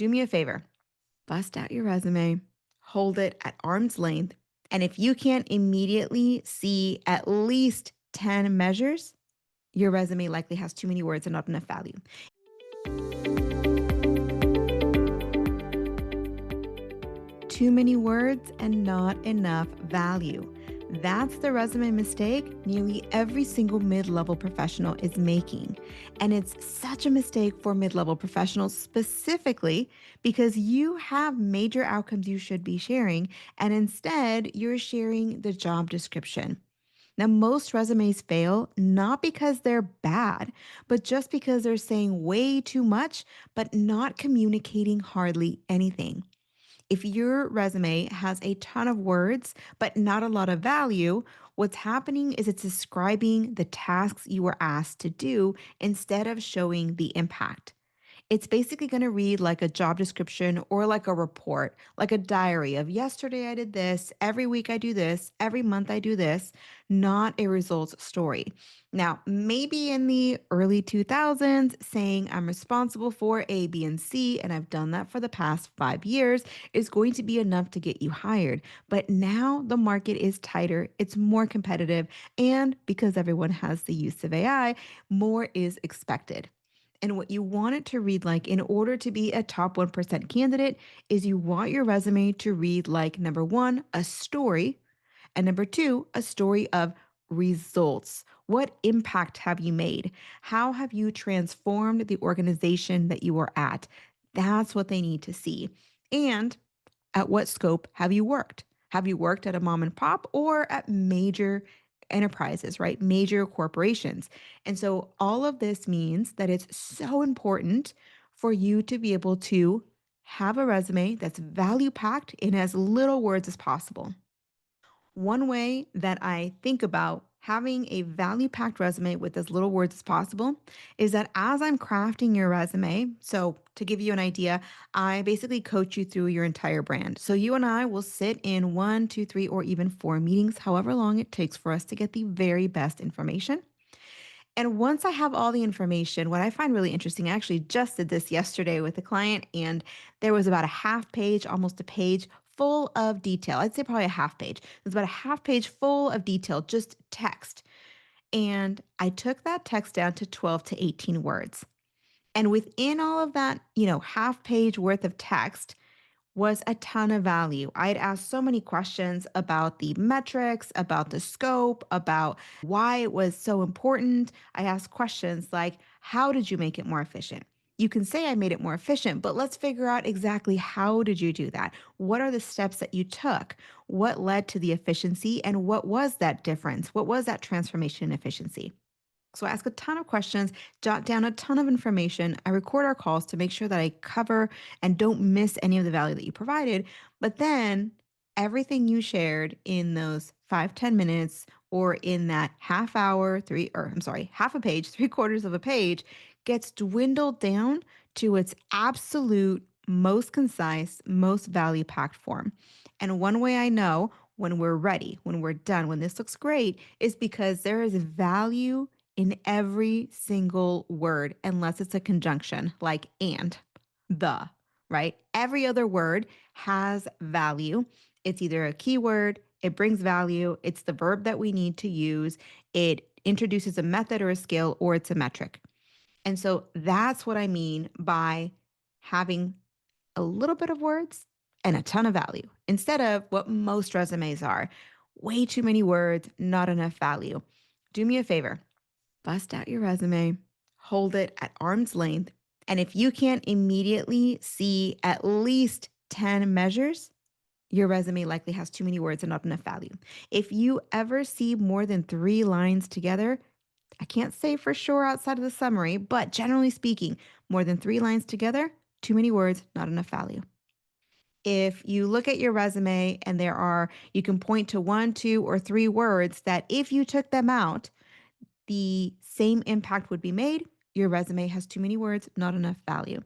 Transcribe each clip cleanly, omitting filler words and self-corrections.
Do me a favor, bust out your resume, hold it at arm's length, and if you can't immediately see at least 10 measures, your resume likely has too many words and not enough value. Too many words and not enough value. That's the resume mistake nearly every single mid-level professional is making. And it's such a mistake for mid-level professionals specifically because you have major outcomes you should be sharing, and instead you're sharing the job description. Now, most resumes fail not because they're bad, but just because they're saying way too much, but not communicating hardly anything. If your resume has a ton of words, but not a lot of value, what's happening is it's describing the tasks you were asked to do instead of showing the impact. It's basically going to read like a job description or like a report, like a diary of yesterday I did this, every week I do this, every month I do this, not a results story. Now, maybe in the early 2000s, saying I'm responsible for A, B, and C, and I've done that for the past 5 years, is going to be enough to get you hired. But now the market is tighter, it's more competitive, and because everyone has the use of AI, more is expected. And what you want it to read like in order to be a top 1% candidate is you want your resume to read like number one, a story, and number two, a story of results. What impact have you made? How have you transformed the organization that you are at? That's what they need to see. And at what scope have you worked? Have you worked at a mom and pop or at major enterprises, right? Major corporations. And so all of this means that it's so important for you to be able to have a resume that's value packed in as little words as possible. One way that I think about having a value packed resume with as little words as possible is that as I'm crafting your resume, so to give you an idea, I basically coach you through your entire brand. So you and I will sit in one, two, three, or even four meetings, however long it takes for us to get the very best information. And once I have all the information, what I find really interesting, I actually just did this yesterday with a client, and there was about a half page, almost a page full of detail. I'd say probably a half page. There's about a half page full of detail, just text. And I took that text down to 12 to 18 words. And within all of that, half page worth of text, was a ton of value. I had asked so many questions about the metrics, about the scope, about why it was so important. I asked questions like, how did you make it more efficient? You can say I made it more efficient, but let's figure out exactly how did you do that? What are the steps that you took? What led to the efficiency and what was that difference? What was that transformation in efficiency? So I ask a ton of questions, jot down a ton of information. I record our calls to make sure that I cover and don't miss any of the value that you provided. But then everything you shared in those 5, 10 minutes or in that half hour, half a page, three quarters of a page gets dwindled down to its absolute most concise, most value packed form. And one way I know when we're ready, when we're done, when this looks great, is because there is value in every single word, unless it's a conjunction like and, the, right? Every other word has value. It's either a keyword, it brings value, it's the verb that we need to use, it introduces a method or a skill, or it's a metric. And so that's what I mean by having a little bit of words and a ton of value instead of what most resumes are way too many words, not enough value. Do me a favor, bust out your resume, hold it at arm's length. And if you can't immediately see at least 10 measures, your resume likely has too many words and not enough value. If you ever see more than 3 lines together, I can't say for sure outside of the summary, but generally speaking, more than 3 lines together, too many words, not enough value. If you look at your resume and you can point to 1, 2, or 3 words that if you took them out, the same impact would be made. Your resume has too many words, not enough value.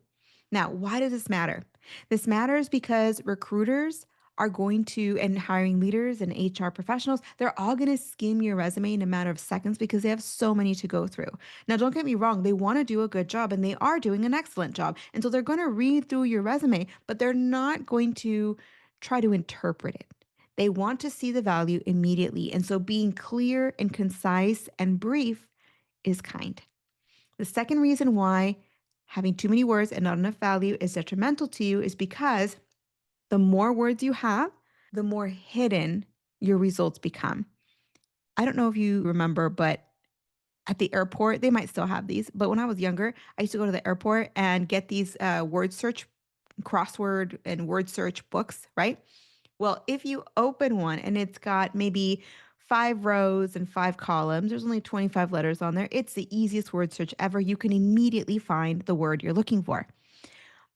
Now, why does this matter? This matters because recruiters are going to, and hiring leaders and HR professionals, they're all going to skim your resume in a matter of seconds because they have so many to go through. Now, don't get me wrong, they want to do a good job and they are doing an excellent job. And so they're going to read through your resume, but they're not going to try to interpret it. They want to see the value immediately. And so being clear and concise and brief is kind. The second reason why having too many words and not enough value is detrimental to you is because the more words you have, the more hidden your results become. I don't know if you remember, but at the airport, they might still have these. But when I was younger, I used to go to the airport and get these word search, crossword, and word search books, right? Well, if you open one and it's got maybe 5 rows and 5 columns, there's only 25 letters on there. It's the easiest word search ever. You can immediately find the word you're looking for.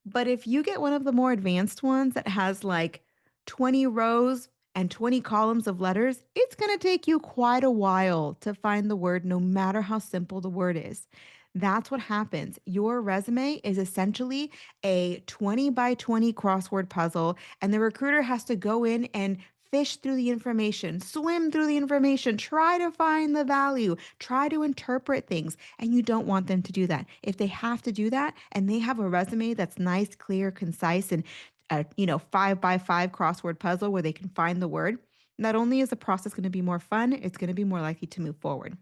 But if you get one of the more advanced ones that has like 20 rows and 20 columns of letters, it's going to take you quite a while to find the word, no matter how simple the word is. That's what happens. Your resume is essentially a 20 by 20 crossword puzzle, and the recruiter has to go in and fish through the information, swim through the information, try to find the value, try to interpret things. And you don't want them to do that. If they have to do that and they have a resume that's nice, clear, concise, and a 5 by 5 crossword puzzle where they can find the word, not only is the process going to be more fun, it's going to be more likely to move forward.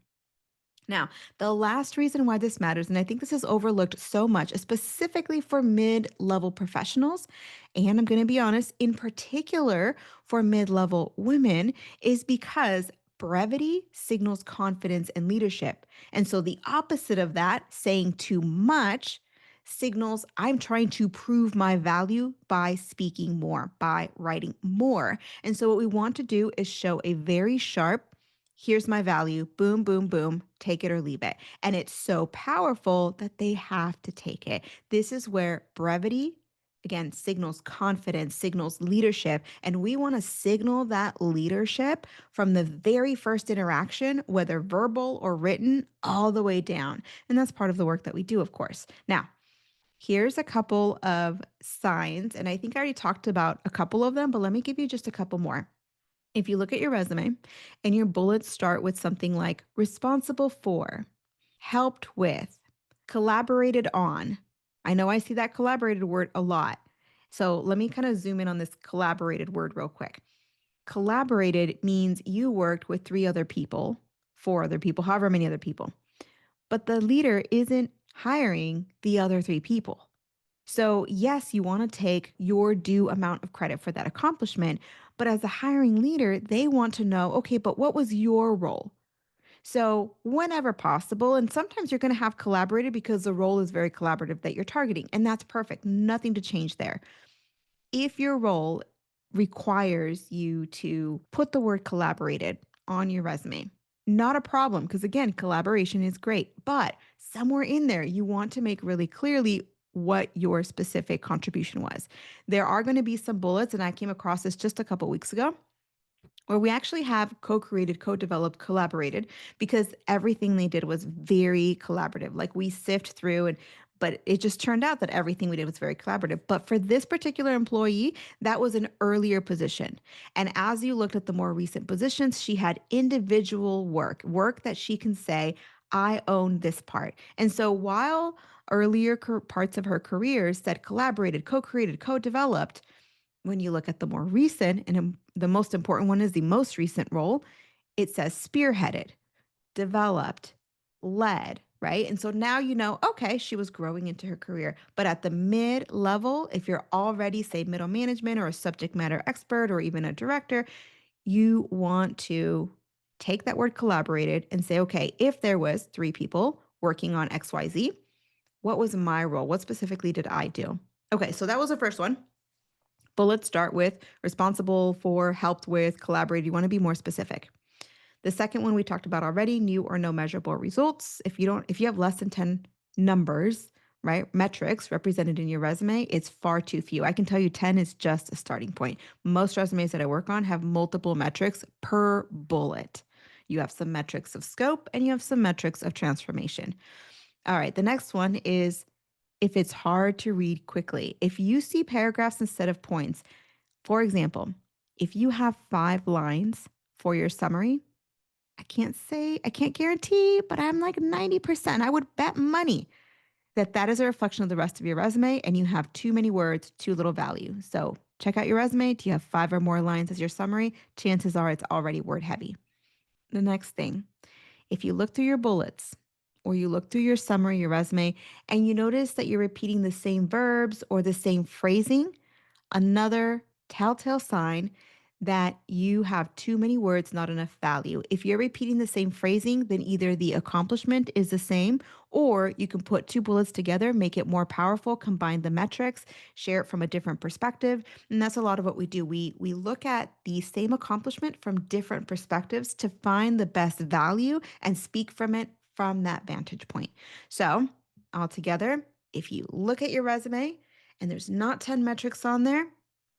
Now, the last reason why this matters, and I think this is overlooked so much, specifically for mid level professionals, and I'm going to be honest, in particular for mid level women, is because brevity signals confidence and leadership. And so the opposite of that, saying too much, signals I'm trying to prove my value by speaking more, by writing more. And so what we want to do is show a very sharp, here's my value, boom, boom, boom, take it or leave it. And it's so powerful that they have to take it. This is where brevity, again, signals confidence, signals leadership. And we want to signal that leadership from the very first interaction, whether verbal or written, all the way down. And that's part of the work that we do, of course. Now, here's a couple of signs. And I think I already talked about a couple of them, but let me give you just a couple more. If you look at your resume and your bullets start with something like responsible for, helped with, collaborated on. I know I see that collaborated word a lot. So let me kind of zoom in on this collaborated word real quick. Collaborated means you worked with 3 other people, 4 other people, however many other people, but the leader isn't hiring the other 3 people. So, yes, you want to take your due amount of credit for that accomplishment. But as a hiring leader, they want to know, okay, but what was your role? So, whenever possible, and sometimes you're going to have collaborated because the role is very collaborative that you're targeting, and that's perfect. Nothing to change there. If your role requires you to put the word collaborated on your resume, not a problem, because again, collaboration is great, but somewhere in there, you want to make really clearly what your specific contribution was. There are going to be some bullets, and I came across this just a couple weeks ago, where we actually have co-created, co-developed, collaborated, because everything they did was very collaborative. Like we sift through, and but it just turned out that everything we did was very collaborative. But for this particular employee, that was an earlier position. And as you looked at the more recent positions, she had individual work that she can say, I own this part. And so while earlier parts of her career said collaborated, co-created, co-developed, when you look at the more recent, and the most important one is the most recent role, it says spearheaded, developed, led, right? And so now you know, okay, she was growing into her career. But at the mid level, if you're already, say, middle management or a subject matter expert or even a director, you want to take that word collaborated and say, okay, if there was 3 people working on XYZ, what was my role? What specifically did I do? Okay, so that was the first one. Bullets start with responsible for, helped with, collaborated. You want to be more specific. The second one we talked about already, new or no measurable results. If you have less than 10 numbers, right, metrics represented in your resume, it's far too few. I can tell you 10 is just a starting point. Most resumes that I work on have multiple metrics per bullet. You have some metrics of scope and you have some metrics of transformation. All right, the next one is if it's hard to read quickly. If you see paragraphs instead of points, for example, If you have 5 lines for your summary, I can't guarantee, but I'm like 90%. I would bet money that that is a reflection of the rest of your resume and you have too many words, too little value. So check out your resume. Do you have 5 or more lines as your summary? Chances are it's already word heavy. The next thing, if you look through your bullets or you look through your summary, your resume, and you notice that you're repeating the same verbs or the same phrasing, another telltale sign that you have too many words, not enough value. If you're repeating the same phrasing, then either the accomplishment is the same, or you can put 2 bullets together, make it more powerful, combine the metrics, share it from a different perspective. And that's a lot of what we do. We look at the same accomplishment from different perspectives to find the best value and speak from it from that vantage point. So, altogether, if you look at your resume, and there's not 10 metrics on there,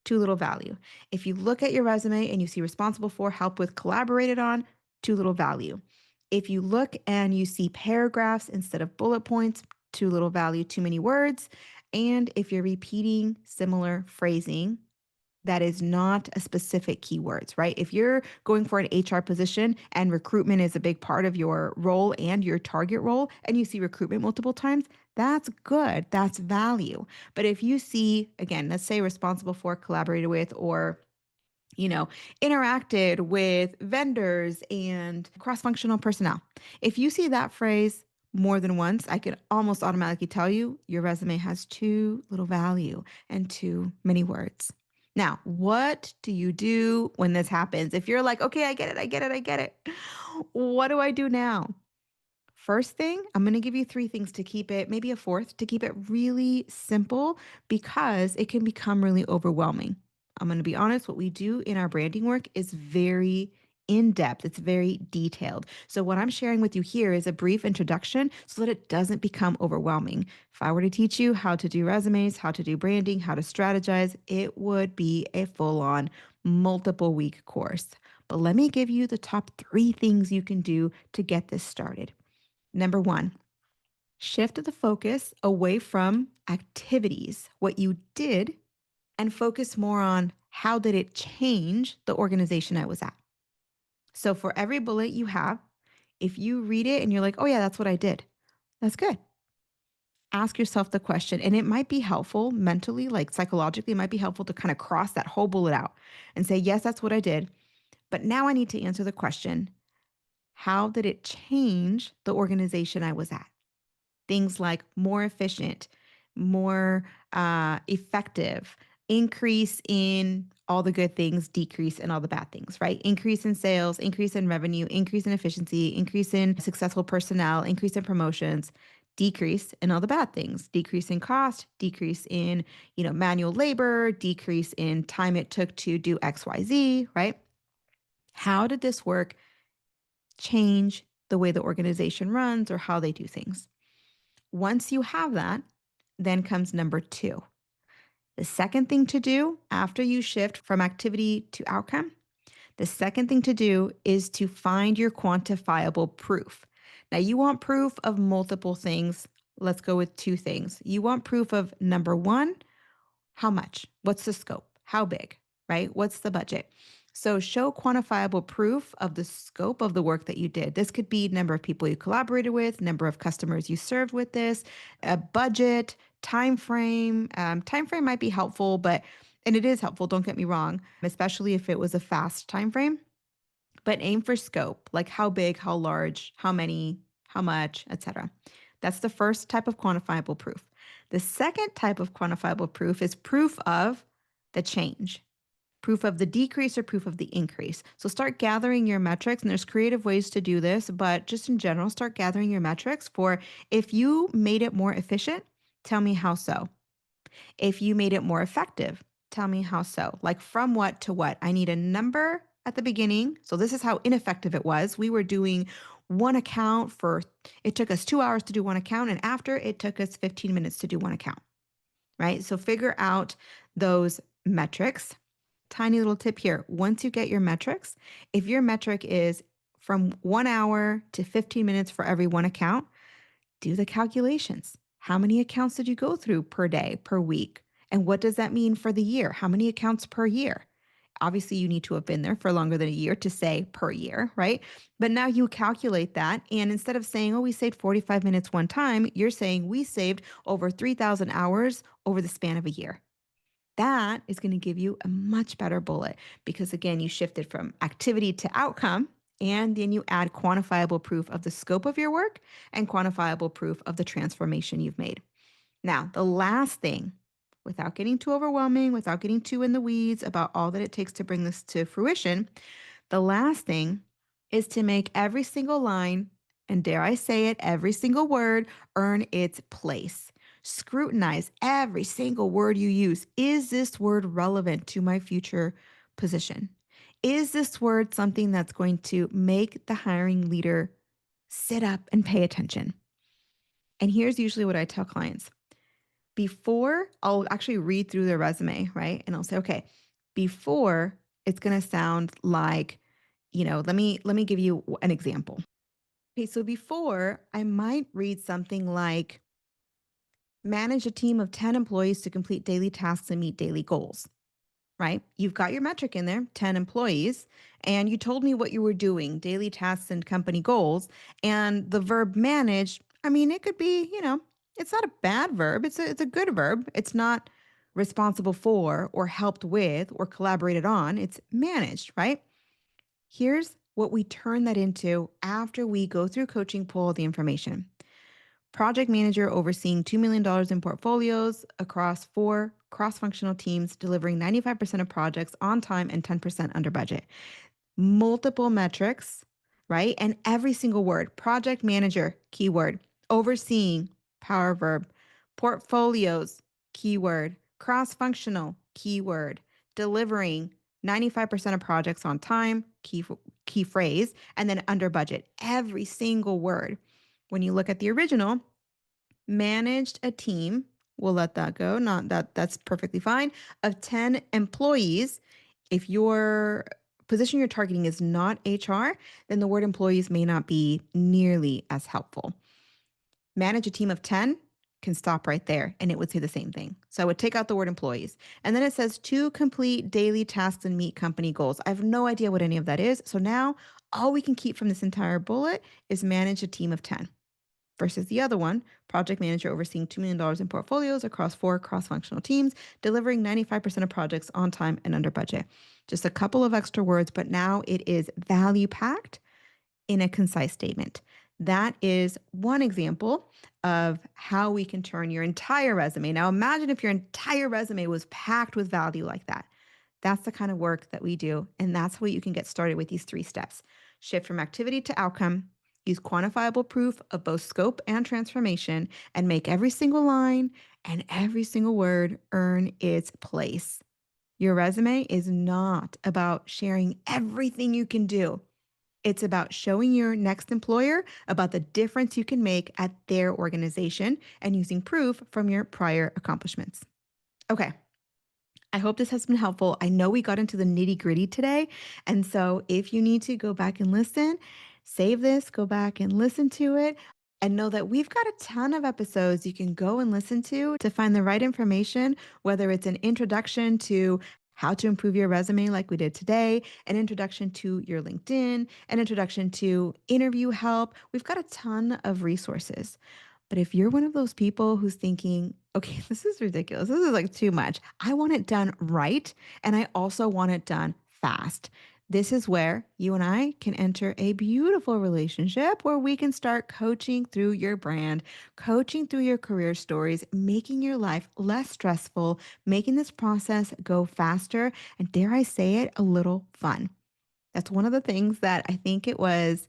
too little value. If you look at your resume and you see responsible for, help with, collaborated on, too little value. If you look and you see paragraphs instead of bullet points, too little value, too many words. And if you're repeating similar phrasing, that is not a specific keywords, right? If you're going for an HR position and recruitment is a big part of your role and your target role, and you see recruitment multiple times, that's good. That's value. But if you see, again, let's say responsible for, collaborated with, or interacted with vendors and cross functional personnel. If you see that phrase more than once, I could almost automatically tell you your resume has too little value and too many words. Now, what do you do when this happens? If you're like, okay, I get it, I get it, I get it. What do I do now? First thing, I'm going to give you 3 things to keep it, maybe a fourth, to keep it really simple because it can become really overwhelming. I'm going to be honest, what we do in our branding work is very in depth, it's very detailed. So, what I'm sharing with you here is a brief introduction so that it doesn't become overwhelming. If I were to teach you how to do resumes, how to do branding, how to strategize, it would be a full on multiple week course. But let me give you the top 3 things you can do to get this started. Number 1, shift the focus away from activities, what you did, and focus more on how did it change the organization I was at. So for every bullet you have, if you read it and you're like, oh, yeah, that's what I did, that's good. Ask yourself the question, and it might be helpful mentally, like psychologically, it might be helpful to kind of cross that whole bullet out and say, yes, that's what I did. But now I need to answer the question, how did it change the organization I was at? Things like more efficient, more effective, increase in all the good things, decrease in all the bad things, right? Increase in sales, increase in revenue, increase in efficiency, increase in successful personnel, increase in promotions, decrease in all the bad things, decrease in cost, decrease in, manual labor, decrease in time it took to do XYZ, right? How did this work change the way the organization runs or how they do things? Once you have that, then comes number 2. The second thing to do after you shift from activity to outcome, the second thing to do is to find your quantifiable proof. Now, you want proof of multiple things. Let's go with 2 things. You want proof of number 1, how much? What's the scope? How big, right? What's the budget? So show quantifiable proof of the scope of the work that you did. This could be number of people you collaborated with, number of customers you served with this, a budget, time frame. Time frame might be helpful, and it is helpful, don't get me wrong, especially if it was a fast time frame. But aim for scope, like how big, how large, how many, how much, etc. That's the first type of quantifiable proof. The second type of quantifiable proof is proof of the change, proof of the decrease or proof of the increase. So start gathering your metrics, and there's creative ways to do this, but just in general, start gathering your metrics for if you made it more efficient, tell me how so. If you made it more effective, tell me how so. Like from what to what? I need a number at the beginning. So this is how ineffective it was. We were doing one account it took us 2 hours to do one account, and after it took us 15 minutes to do one account, right? So figure out those metrics. Tiny little tip here. Once you get your metrics, if your metric is from 1 hour to 15 minutes for every one account, do the calculations. How many accounts did you go through per day, per week? And what does that mean for the year? How many accounts per year? Obviously, you need to have been there for longer than a year to say per year, right? But now you calculate that. And instead of saying, oh, we saved 45 minutes one time, you're saying we saved over 3,000 hours over the span of a year. That is going to give you a much better bullet because, again, you shifted from activity to outcome. And then you add quantifiable proof of the scope of your work and quantifiable proof of the transformation you've made. Now, the last thing, without getting too overwhelming, without getting too in the weeds about all that it takes to bring this to fruition, the last thing is to make every single line, and dare I say it, every single word earn its place. Scrutinize every single word you use. Is this word relevant to my future position? Is this word something that's going to make the hiring leader sit up and pay attention? And here's usually what I tell clients. Before, I'll actually read through their resume, right? And I'll say, okay, before it's going to sound like, let me give you an example. Okay, so before I might read something like manage a team of 10 employees to complete daily tasks and meet daily goals, right? You've got your metric in there, 10 employees, and you told me what you were doing, daily tasks and company goals. And the verb manage, I mean, it could be, it's not a bad verb. It's a good verb. It's not responsible for or helped with or collaborated on. It's managed, right? Here's what we turn that into after we go through coaching, pull all the information. Project manager overseeing $2 million in portfolios across 4 cross-functional teams, delivering 95% of projects on time and 10% under budget. Multiple metrics, right? And every single word, project manager, keyword, overseeing, power verb, portfolios, keyword, cross-functional, keyword, delivering 95% of projects on time, key phrase, and then under budget. Every single word. When you look at the original, managed a team, we'll let that go. That's perfectly fine. Of 10 employees, if your position you're targeting is not HR, then the word employees may not be nearly as helpful. Manage a team of 10 can stop right there and it would say the same thing. So I would take out the word employees. And then it says to complete daily tasks and meet company goals. I have no idea what any of that is. So now all we can keep from this entire bullet is manage a team of 10. Versus the other one, project manager overseeing $2 million in portfolios across 4 cross-functional teams, delivering 95% of projects on time and under budget. Just a couple of extra words, but now it is value-packed in a concise statement. That is one example of how we can turn your entire resume. Now imagine if your entire resume was packed with value like that. That's the kind of work that we do, and that's how you can get started with these 3 steps. Shift from activity to outcome, use quantifiable proof of both scope and transformation, and make every single line and every single word earn its place. Your resume is not about sharing everything you can do. It's about showing your next employer about the difference you can make at their organization and using proof from your prior accomplishments. Okay. I hope this has been helpful. I know we got into the nitty-gritty today. And so if you need to go back and listen, save this, go back and listen to it, and know that we've got a ton of episodes you can go and listen to find the right information, whether it's an introduction to how to improve your resume like we did today, an introduction to your LinkedIn, an introduction to interview help. We've got a ton of resources. But if you're one of those people who's thinking, okay, this is ridiculous, this is like too much, I want it done right, and I also want it done fast. This is where you and I can enter a beautiful relationship where we can start coaching through your brand, coaching through your career stories, making your life less stressful, making this process go faster, and dare I say it, a little fun. That's one of the things that I think it was,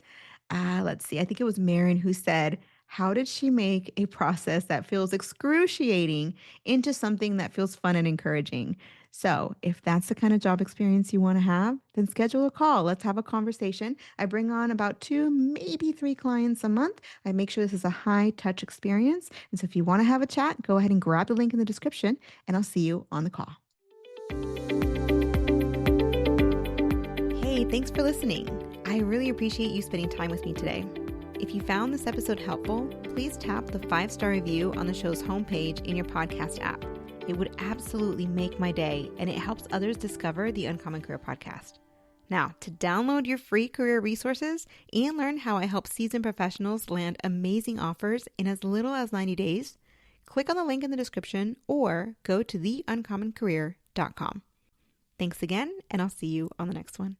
I think it was Marin who said, how did she make a process that feels excruciating into something that feels fun and encouraging? So if that's the kind of job experience you want to have, then schedule a call. Let's have a conversation. I bring on about 2, maybe 3 clients a month. I make sure this is a high touch experience. And so if you want to have a chat, go ahead and grab the link in the description and I'll see you on the call. Hey, thanks for listening. I really appreciate you spending time with me today. If you found this episode helpful, please tap the 5-star review on the show's homepage in your podcast app. It would absolutely make my day, and it helps others discover the Uncommon Career Podcast. Now, to download your free career resources and learn how I help seasoned professionals land amazing offers in as little as 90 days, click on the link in the description or go to theuncommoncareer.com. Thanks again, and I'll see you on the next one.